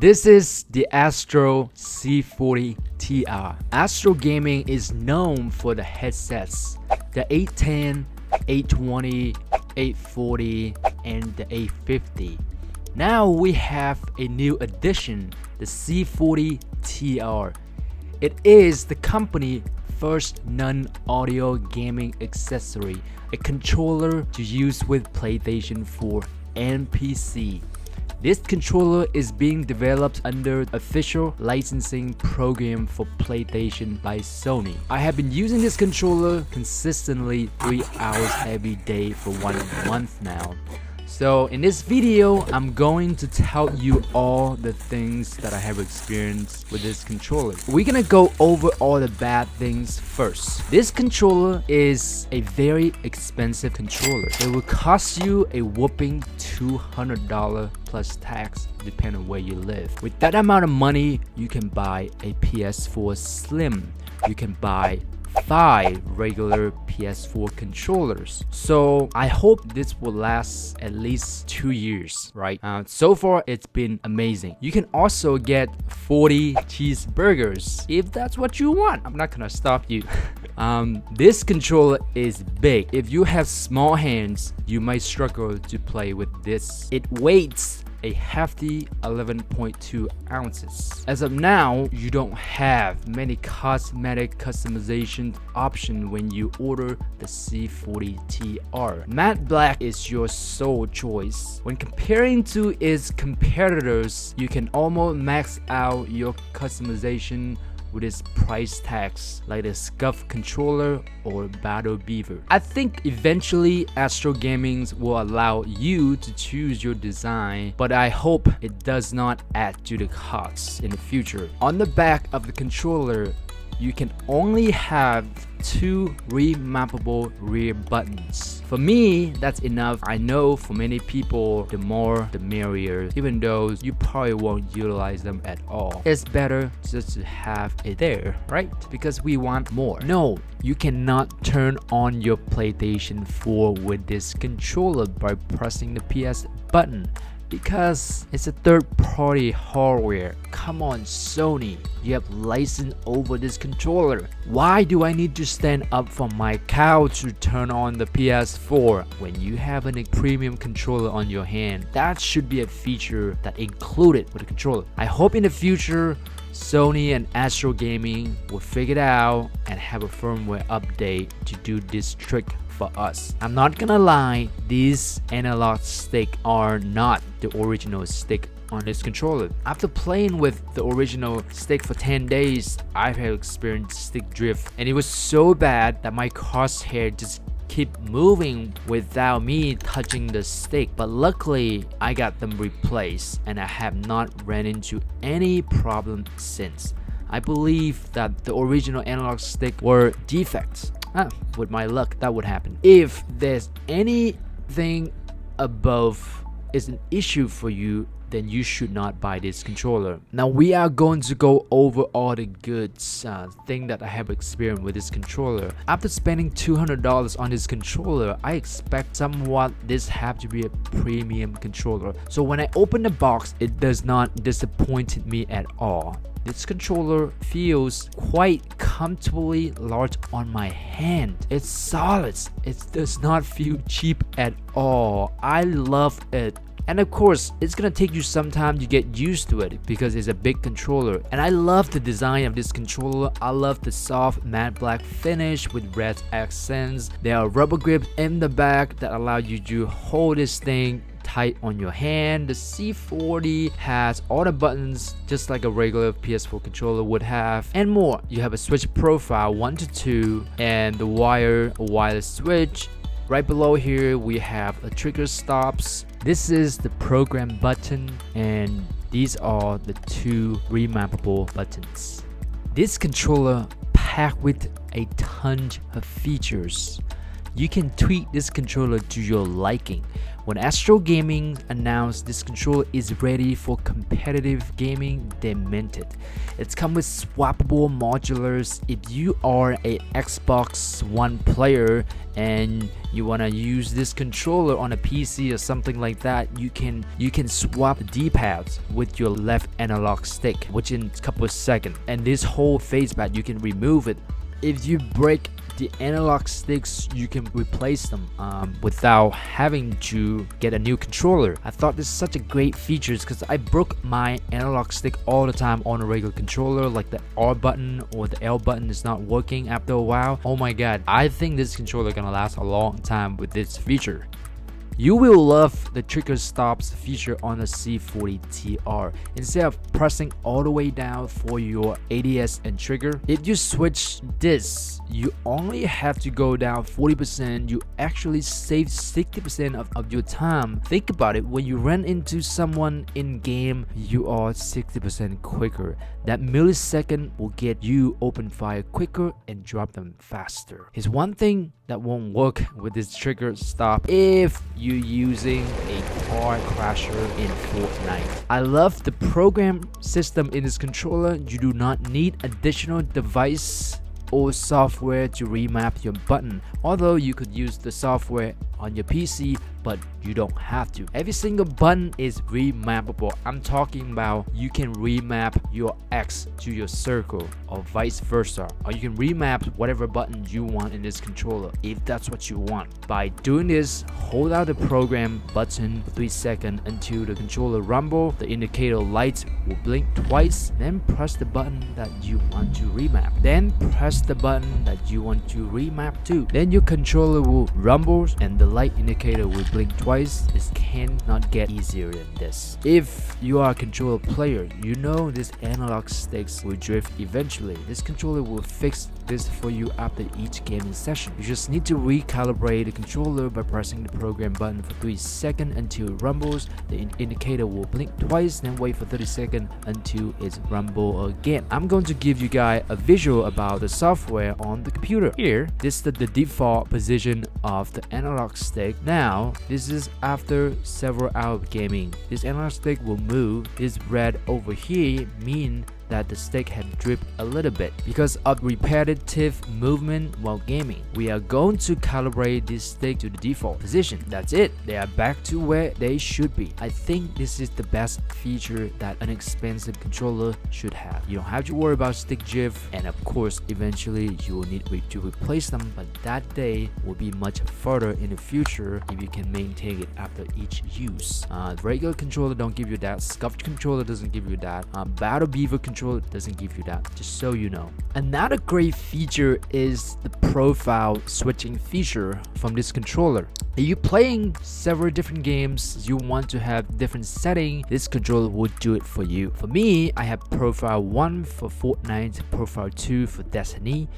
This is the Astro C40 TR. AStrogaming is known for the headsets, the 810, 820, 840, and the 850. Now we have a new addition, the C40 TR. It is the company's first non-audio gaming accessory, a controller to use with PlayStation 4 and PC. This controller is being developed under official licensing program for PlayStation by Sony. I have been using this controller consistently 3 hours every day for 1 month now. So in this video, I'm going to tell you all the things that I have experienced with this controller. We're gonna go over all the bad things first. This controller is a very expensive controller. It will cost you a whooping $200 plus tax depending on where you live. With that amount of money, you can buy a PS4 Slim. You can buy 5 regular PS4 controllers. So I hope this will last at least 2 years, right? So far it's been amazing. You can also get 40 cheeseburgers if that's what you want. I'm not gonna stop you. This controller is big. If you have small hands, you might struggle to play with this. It weighs a hefty 11.2 ounces. As of now, you don't have many cosmetic customization options when you order the C40 TR. Matte black is your sole choice. When comparing to its competitors, you can almost max out your customization with its price tags like the Scuff controller or Battle Beaver. I think eventually AStrogaming will allow you to choose your design, but I hope it does not add to the costs in the future. On the back of the controller, you can only have 2 remappable rear buttons. For me, that's enough. I know for many people, the more the merrier, even though you probably won't utilize them at all. It's better just to have it there, right? Because we want more. No, you cannot turn on your PlayStation 4 with this controller by pressing the PS button, because it's a third-party hardware. Come on, Sony, you have license over this controller. Why do I need to stand up from my couch to turn on the PS4 when you have a premium controller on your hand? That should be a feature that included with the controller. I hope in the future Sony and AStrogaming will figure it out and have a firmware update to do this trick for us. I'm not gonna lie, these analog sticks are not the original stick on this controller. After playing with the original stick for 10 days, I have experienced stick drift, and it was so bad that my crosshair just keep moving without me touching the stick. But luckily I got them replaced and I have not ran into any problem since. I believe that the original analog stick were defects. With my luck, that would happen. If there's anything above is an issue for you, then you should not buy this controller. Now we are going to go over all the good thing that I have experienced with this controller. After spending $200 on this controller, I expect somewhat this have to be a premium controller. So when I open the box, it does not disappoint me at all. This controller feels quite comfortably large on my hand. It's solid. It does not feel cheap at all. I love it. And of course, it's gonna take you some time to get used to it because it's a big controller. And I love the design of this controller. I love the soft matte black finish with red accents. There are rubber grips in the back that allow you to hold this thing tight on your hand. The C40 has all the buttons just like a regular PS4 controller would have, and more. You have a switch profile 1 to 2 and the wireless switch. Right below here we have a trigger stops. This is the program button, and these are the 2 remappable buttons. This controller packed with a ton of features. you can tweak this controller to your liking. When AStroGaming announced this controller is ready for competitive gaming, they meant it. It's come with swappable modulars. If you are a Xbox One player and you want to use this controller on a PC or something like that, you can swap the D-pads with your left analog stick, which in a couple of seconds. And this whole face pad, you can remove it. If you break the analog sticks, you can replace them without having to get a new controller. I thought this is such a great feature because I broke my analog stick all the time on a regular controller, like the R button or the L button is not working after a while. Oh my god, I think this controller gonna last a long time with this feature. You will love the trigger stops feature on the C40 TR. Instead of pressing all the way down for your ADS and trigger, if you switch this, you only have to go down 40%. You actually save 60% of your time. Think about it, when you run into someone in game, you are 60% quicker. That millisecond will get you open fire quicker and drop them faster. Here's one thing that won't work with this trigger stop if you're using a car crasher in Fortnite. I love the program system in this controller. You do not need additional device or software to remap your button, although you could use the software on your PC, but you don't have to. Every single button is remappable. I'm talking about you can remap your X to your circle or vice versa, or you can remap whatever button you want in this controller if that's what you want. By doing this, hold out the program button for 3 seconds until the controller rumble, the indicator lights will blink twice, then press the button that you want to remap, then press the button that you want to remap to, then your controller will rumble and the light indicator will blink twice. This cannot get easier than this. If you are a controller player, you know this analog sticks will drift eventually. This controller will fix this for you after each gaming session. You just need to recalibrate the controller by pressing the program button for 3 seconds until it rumbles. The indicator will blink twice, then wait for 30 seconds until it's rumble again. I'm going to give you guys a visual about the software on the computer. Here, this is the default position of the analog stick. Now, this is after several hours of gaming. This analog stick will move. This red over here mean that the stick had dripped a little bit because of repetitive movement while gaming. We are going to calibrate this stick to the default position. That's it. They are back to where they should be. I think this is the best feature that an expensive controller should have. You don't have to worry about stick drift, and of course eventually you will need to replace them, but that day will be much further in the future if you can maintain it after each use. The regular controller don't give you that. Scuffed controller doesn't give you that. Battle Beaver controller doesn't give you that, just so you know. Another great feature is the profile switching feature from this controller. If you're playing several different games, you want to have different setting, this controller will do it for you. For me, I have profile 1 for Fortnite, profile 2 for Destiny.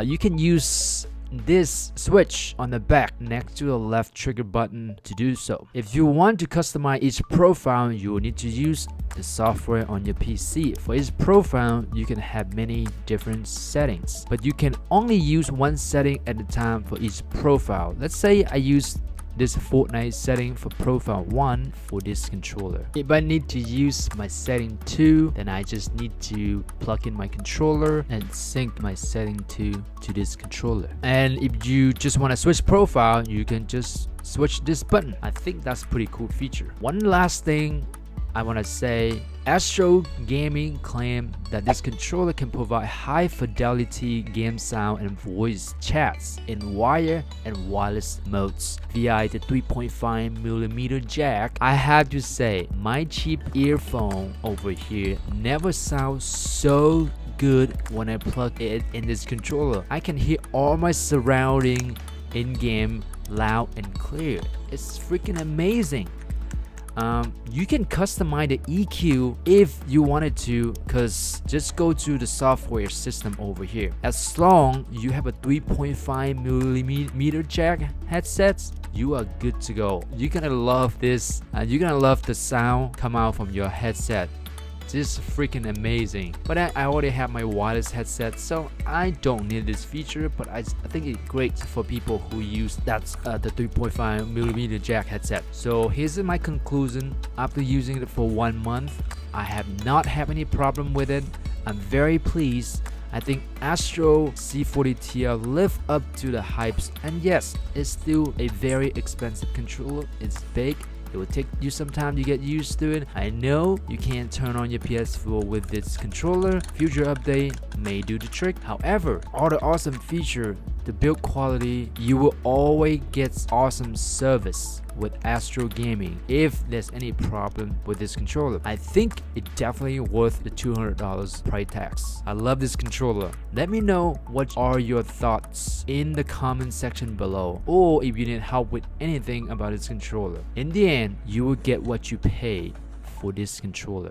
You can use this switch on the back next to the left trigger button to do so. If you want to customize each profile, you will need to use the software on your PC. For each profile, you can have many different settings, but you can only use one setting at a time for each profile. Let's say I use this Fortnite setting for profile 1 for this controller. If I need to use my setting 2, then I just need to plug in my controller and sync my setting 2 to this controller. And if you just want to switch profile, you can just switch this button. I think that's a pretty cool feature. One last thing I want to say, AStroGaming claimed that this controller can provide high fidelity game sound and voice chats in wire and wireless modes via the 3.5mm jack. I have to say, my cheap earphone over here never sounds so good when I plug it in this controller. I can hear all my surrounding in-game loud and clear. It's freaking amazing. You can customize the EQ if you wanted to, cause just go to the software system over here. As long you have a 3.5mm jack headsets, you are good to go. You're gonna love this. You're gonna love the sound come out from your headset. This is freaking amazing. But I already have my wireless headset, so I don't need this feature, but I think it's great for people who use the 3.5mm jack headset. So here's my conclusion. After using it for 1 month, I have not had any problem with it. I'm very pleased. I think Astro C40 TR lived up to the hypes, and yes, it's still a very expensive controller. It's big. It will take you some time to get used to it. I know you can't turn on your PS4 with this controller. Future update may do the trick. However, all the awesome feature, the build quality, you will always get awesome service with AStrogaming if there's any problem with this controller. I think it's definitely worth the $200 price tax. I love this controller. Let me know what are your thoughts in the comment section below, or if you need help with anything about this controller. In the end, you will get what you pay for this controller.